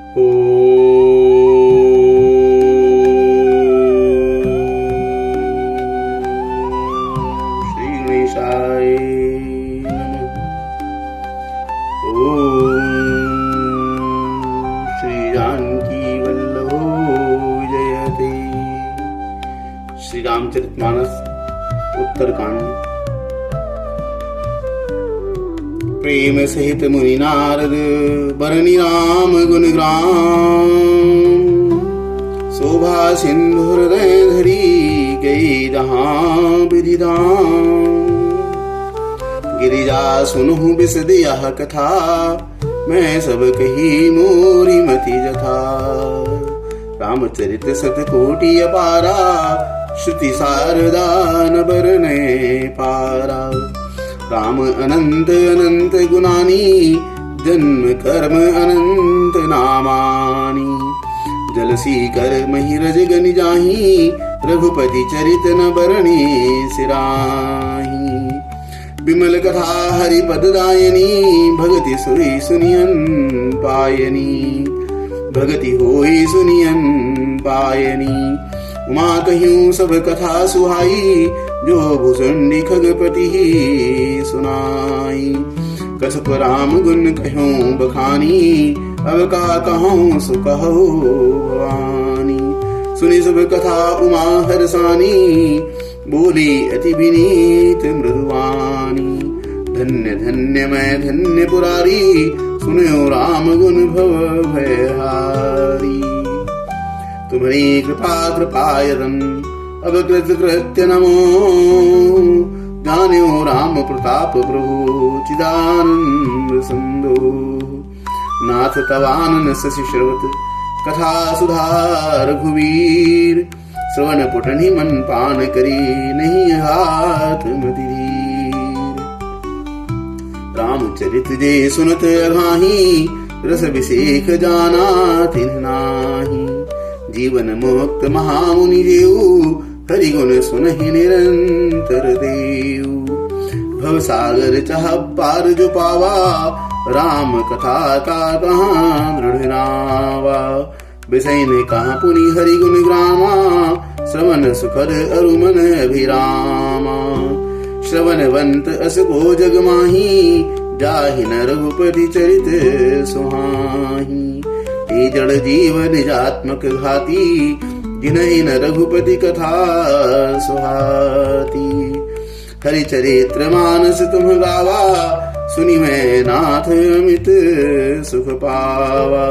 श्री गणेशाय नमः। ओम श्री जानकी वल्लभो जयते। श्री रामचरितमानस उत्तरकांड। प्रेम सहित मुनि नारद बरनी राम गुण ग्राम। शोभा सिंधु हृदय धरी गई जहाँ विधि धाम। गिरिजा सुनहु बिसद यह कथा, मैं सब कही मोरी मति जथा। रामचरित सतकोटि अपारा, श्रुति शारदा न बरने पारा। राम अनंत अनंत गुणानी, जन्म कर्म अनंत नामानी। जलसी कर मही रज गन जाही, रघुपति चरित न बरणी सिराही। विमल कथा हरिपद दायनी, भगति सोई सुनियन पायनी। भगति होई सुनियन पायनी। उमा कह्यूं सब कथा सुहाई, जो भुजंडी खगपति सुनाई। कछप राम गुण कह्यूं बखानी, अब का कहूं सु कहो भवानी। सुनी सब कथा उमा हरसानी, बोली अति विनीत मृदुवानी। धन्य धन्य मैं धन्य पुरारी, सुनो राम गुण भव भयहारी। तुम्हारी कृपा कृपायतन, अब कृत कृत्य नमो। जान्यो राम प्रताप प्रभु, चिदानंद सिंधु। नाथ तवानन शशि श्रवत, कथा सुधा रघुवीर। श्रवण पुटनि मन पान करी, नहीं हाथ मदिरीर। रामचरित जे सुनत अघाही, रस विषेख जाना तिन्ह नाही। जीवन मुक्त महामुनि जेऊ, हरि गुण सुनहि निरंतर देऊ। भव सागर चाह पार जो पावा, राम कथा का कहाँ दृढ़ नावा। बिसै ने कहा पुनि हरि गुण ग्रामा, श्रवण सुखद अरुमन अभिरामा। श्रवणवंत अस को जग माही, जाहि न रघुपति चरित सुहाही। हे जड़ जीव निजात्मक घाती, जिन्हि न रघुपति कथा सुहाती। हरि चरित्र मानस तुम गावा, सुनि मैं नाथ अमित सुख पावा।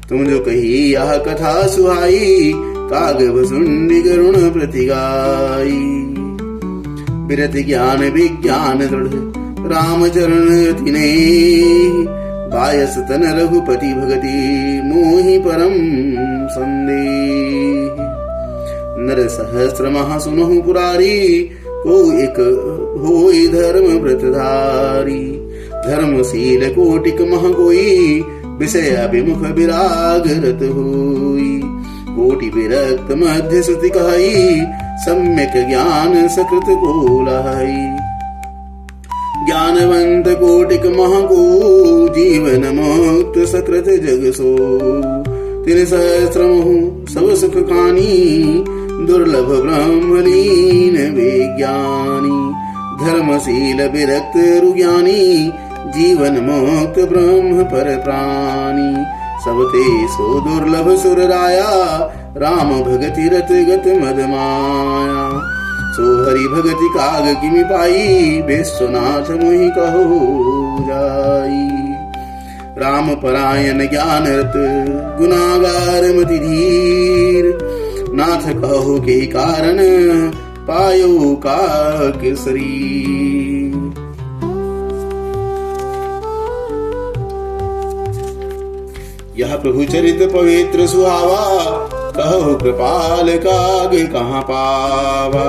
तुम जो कही यह कथा सुहाई, काग भसुंडी करुण प्रति गाई। बिरत ज्ञान विज्ञान दृढ़, राम चरण अति नेह। बायस तन रघुपति भगति, मोहि परम संदेह। नर सहस्र महा सुनहु पुरारी, को एक होई धर्म व्रतधारी। धर्मशील कोटिक मह कोई, विषय अभिमुख विराग रत होई। कोटि विरक्त मध्य श्रुति कहाई, सम्यक ज्ञान सकृत को लहाई। ज्ञानवंत कोटिक मह को, जीवन मुक्त सकृत जग सो। तिन सहस्र महु सब सुख खानी, दुर्लभ ब्रह्मलीन विज्ञानी। धर्मशील विरक्त रुज्ञानी, जीवन मुक्त ब्रह्म पर प्राणी। सबते सो दुर्लभ सुर राया, राम भगति रत गत मद माया। सो हरि भगति काग किमि पाई, विश्वनाथ मुहि कहो जाई। राम परायण ज्ञान रत, गुनागार मति धीर। नाथ कहो के कारण, पायो काक शरीर। यह प्रभु चरित पवित्र सुहावा, कहो कृपाल काग कहाँ पावा।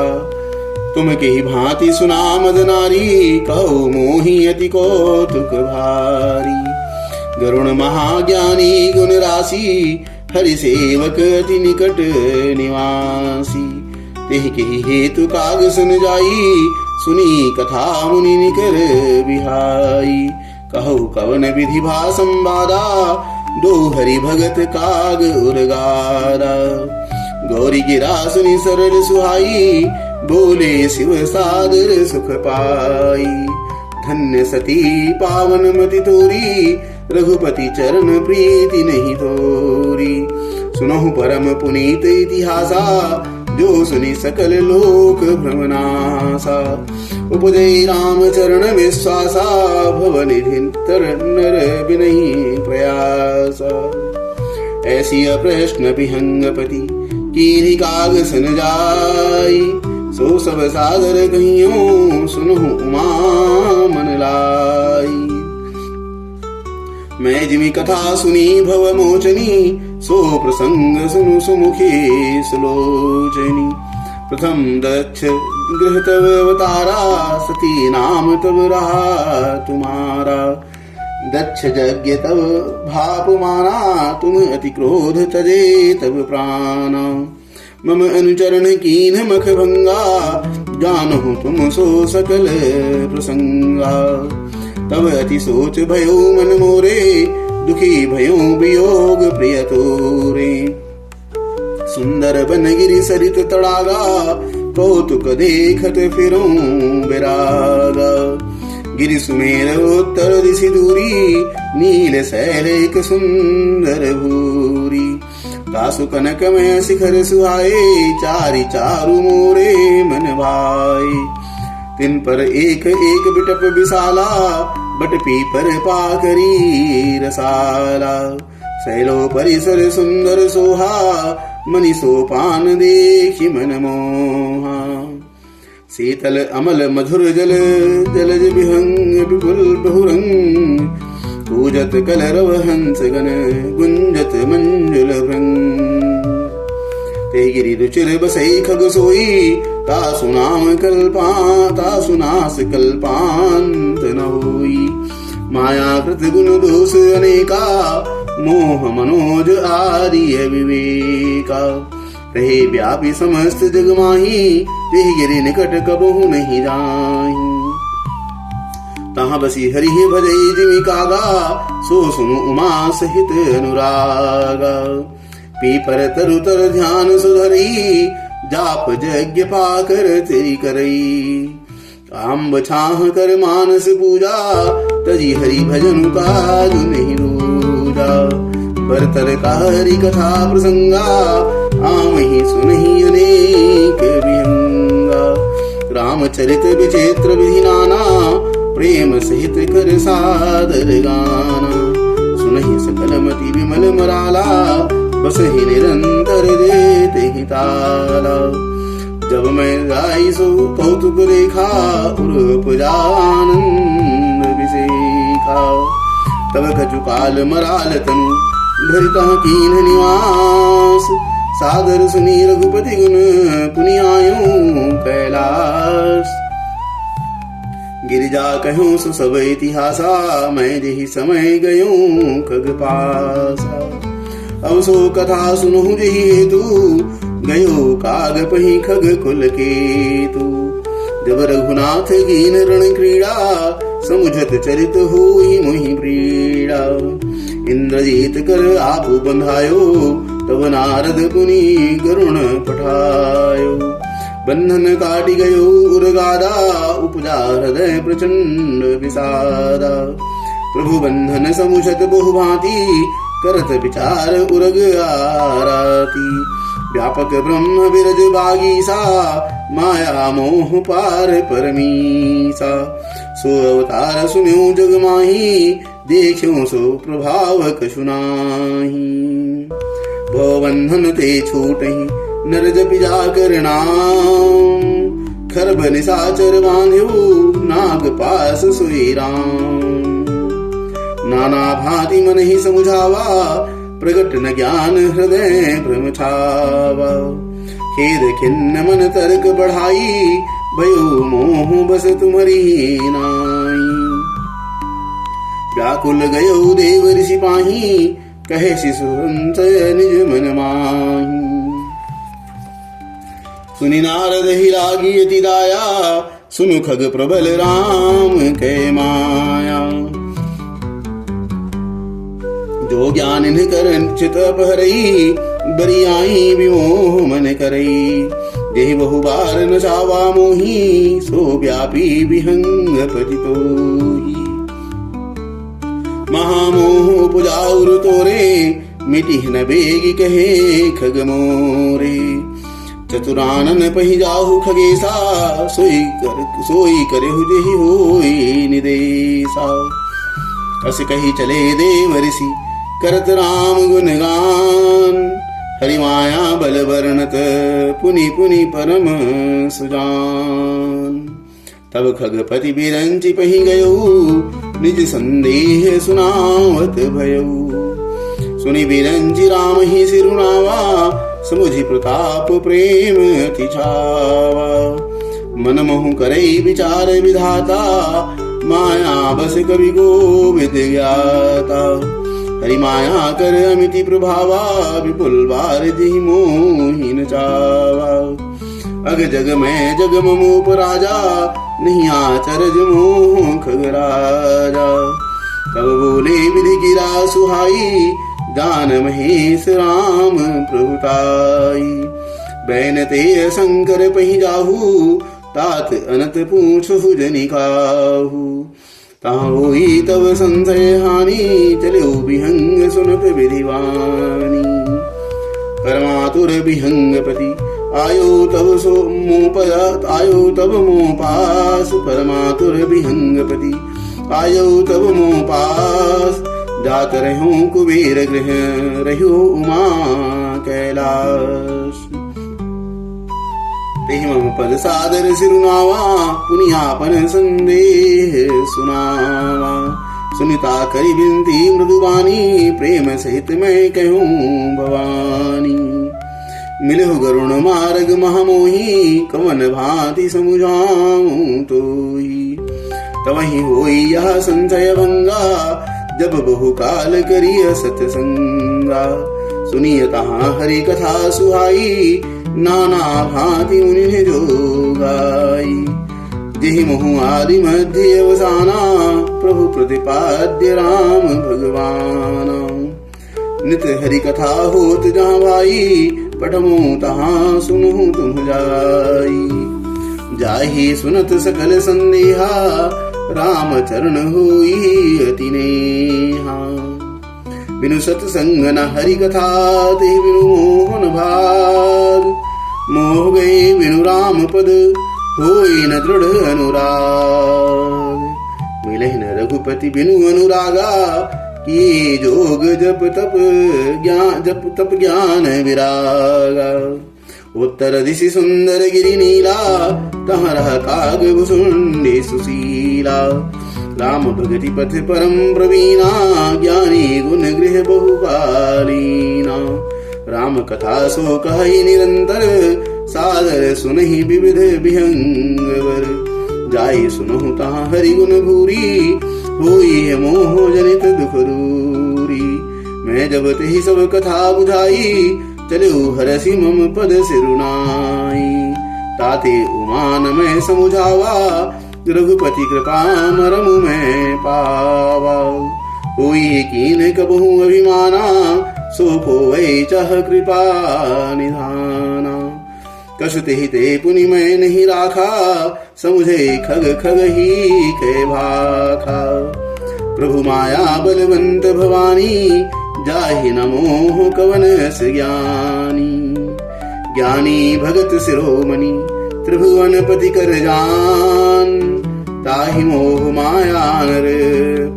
तुम के ही भांति सुना मद नारी, कहो मोहि अति कौतुक भारी। गरुण महाज्ञानी गुण राशि, हरि सेवक अति निकट निवासी। तेहि के हेतु काग सुन जाई, सुनी कथा मुनि निकर बिहाई। कहु कवन विधि भा संवादा, दो हरि भगत काग उरगारा। गौरी गिरा सुनी सरल सुहाई, बोले शिव सादर सुख पाई। धन्य सती पावन मति तोरी, रघुपति चरण प्रीति नहीं तोरी। सुनहु परम पुनीत इतिहासा, जो सुनी सकल लोक भ्रमनासा। उपजै राम चरण विश्वासा, भवनिधि तर नर बिनहि प्रयासा। ऐसी अप्रश्न विहंगपति, कीन्हि काग सन जाई। सो सब सादर कहियो, सुनहु उमा मन लाई। मैं जिमि कथा सुनी भव मोचनी, सो प्रसंग सुनु सुमुखी सुलोचनी। प्रथम दक्ष गृह तव अवतारा, सती नाम तब रहा तुम्हारा। दक्ष यज्ञ तब भाप माना, तुम अति क्रोध तजे तब प्राणा। मम अनुचरण कीन्ह मख भंगा, जानहु तुम सो सकल प्रसंगा। तब अति सोच भयो मन मोरे, दुखी भयो वियोग प्रिय तोरे। सुंदर बनगिरि सरित तड़ागा, कौतुक देखत फिरूं विरागा। गिरि सुमेर उत्तर दिशि दूरी, नील शैल एक सुंदर भूरी। कासु कनकमय शिखर सुहाए, चारि चारु मोरे मन भाए। तिन पर एक एक बिटप विशाला, बट पीपर पाकरी रसाला। शैलो परिसर सुंदर सोहा, मनि सोपान देखि मन मोहा। शीतल अमल मधुर जल, जलज विहंग विपुल बहुरंग। पूजत कलरव हंस गण, गुंजत मंजुल भृंग। ते गिरि रुचिर बसई खग सोई, तासु नाम कल्पा तासु नास कल्पांत न होई। माया कृत गुण दोष अनेका, मोह मनोज आदि विवेका। रहे व्यापी समस्त जग माही, ते गिरि निकट कबहु नहीं जाही। तहाँ बसी हरि भजई जिमि कागा, सो सुनु उमा सहित अनुरागा। पीपर तरु तर ध्यान सुधरई, जाप यज्ञ पाकर तेरी करई। आम्ब छाह कर मानस पूजा, तजी हरि भजन काज नहीं रूजा। बरतर का हरि कथा प्रसंगा, आमहि सुनहि अनेक विहंगा। रामचरित विचित्र विधि नाना, प्रेम सहित कर सादर गाना। सुनहि सकल मति विमल मराला, बसहि निरंतर देते ही ताला। जब मैं गाई सो कौतुक देखा, उपजानंद विसेखा। तब कचुकाल मराल तनु, धरिता कीन्ह निवास। सादर सुनी रघुपति गुण, पुनि आयो कैलास। गिरिजा कहूँ सो सब इतिहासा, मैं जेहि समय गयूं खग पासा। अब सो कथा सुनहु जही हेतु, गयो काग पही खग कुल केतु। जब रघुनाथ कीन रण क्रीड़ा, समुझत चरित होई मोहि प्रीड़ा। इंद्रजीत कर आपु बंधायो, तब नारद पुनि गरुण पठायो। बंधन काटि गयो उरगादा, उपजा हृदय प्रचंड विषादा। प्रभु बंधन समुझत बहु भांति, करत विचार उरग आराती। व्यापक ब्रह्म बिरज बागीसा, माया मोह पार परमीसा। सो अवतार सुन्यो जग माही, देखियो सो प्रभाव कछु नाही। भव बंधन ते छूटहि, नर जपि जाकर नाम। खरब निशाचर बांध्यो, नाग पास सोई राम। नाना भांति मन ही समुझावा, प्रगट न ज्ञान हृदय भ्रम छावा। खेद खिन्न मन तर्क बढ़ाई, भयो मोह बस तुम्हारी नाई। व्याकुल गयो देव ऋषि पाही, कहे शिशु संचय निज मन माही। सुनि नारद ही लागी अति दाया, सुनु खग प्रबल राम कै माया। जो ज्ञान इन्ह कर चित अपहरई, बरियाई विमोह मन करई। जेहि बहु बार न चावा मोही, सो व्यापी विहंग पतितोही। महामोह पुजाउर तोरे, मिटिह न बेगी कहे खग मोरे। चतुरानन पहि जाहु खगेसा, सोई करहु जेहि होई निदेसा। अस कही चले देव ऋषि, करत राम गुणगान। हरि माया बल वर्णत, पुनि पुनि परम सुजान। तब खगपति बिरंचि पहि गयऊ, निज संदेह सुनावत भयऊ। सुनि बिरंचि राम ही सिरुनावा, समुझि प्रताप प्रेम अति छावा। मन मोहु करई विचार विधाता, माया बस कवि गोविद ज्ञाता। हरि माया कर अमिति प्रभावा, विपुल बार जिहि मोहि न चावा। अग जग में जग ममूप राजा, नहीं आचरज मोह खगराजा। तब बोले विधि गिरा सुहाई, जान महेश राम प्रभुताई। बैनते शंकर पहि जाहू, तात अनत पूछहु जनि काहू। तहाँ होई तब संशय हानि, चले विहंग सुनत विधिवानी। परमातुर विहंग पति, आयो तब मोह पास। परमातुर विहंग पति, आयो तब मोह पास। जात रहो कुबेर गृह, रहो उमा कैलाश। तेहि मम पद सादर सिरुनावा, पुनियापन संदेह सुनावा। सुनिता करि बिनती मृदुबानी, प्रेम सहित मैं कहूँ भवानी। मिलहु गरुण मार्ग महामोही, कवन भांति समुझाऊं तोही। तवहि होई यह संशय भंगा, जब बहु काल करिय सत्संगा। सुनिय तहाँ हरि कथा सुहाई, नाना भांति मुनि जो गाई। जेहि मोहु आदि मध्य अवसाना, प्रभु प्रतिपाद्य राम भगवाना। नित हरि कथा होत जहाँ भाई, पठमु तहाँ सुनहु तुम जाई। जाहि सुनत सकल संदेहा, राम चरण होई अति नेहा। बिनु सत्संग न हरि कथा, ते बिनु मोहन भाग। मोह गए बिनु राम पद, होई न दृढ़ अनुराग। मिलहि न रघुपति बिनु अनुरागा, किए जोग जप तप ज्ञान विरागा। उत्तर दिशि सुंदर गिरि नीला, तहाँ रह काग भुसुंडी सुशीला। राम भगति पथ परम प्रवीणा, ज्ञानी गुण गृह बहुकालीना। राम कथा सो कहि निरंतर, सादर सुनहि विविध विहंगवर। जाई सुनहु तहाँ हरि गुण भूरी, होई मोह जनित दुख दूरी। मैं जब तेहि सब कथा बुझाई, चलो हरसि मम पद सिरुनाई। ताते उमान मैं समुझावा, रघुपति कृपा मरमु मैं पावा। कोई कीन कबहु अभिमाना, सो खोवै चाह कृपा निधाना। कसते ही ते पुनि मैं नहीं राखा, समुझे खग खग ही कै भाखा। प्रभु माया बलवंत भवानी, जाहि न मोह कवन अस ज्ञानी। ज्ञानी भगत शिरोमणि, त्रिभुवन पति कर जान। ताहि मोह माया नर,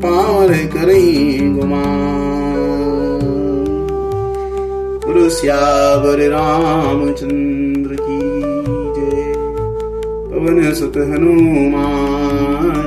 पावर करहि गुमान। गुरु सियावर रामचंद्र की जय। पवन सुत हनुमान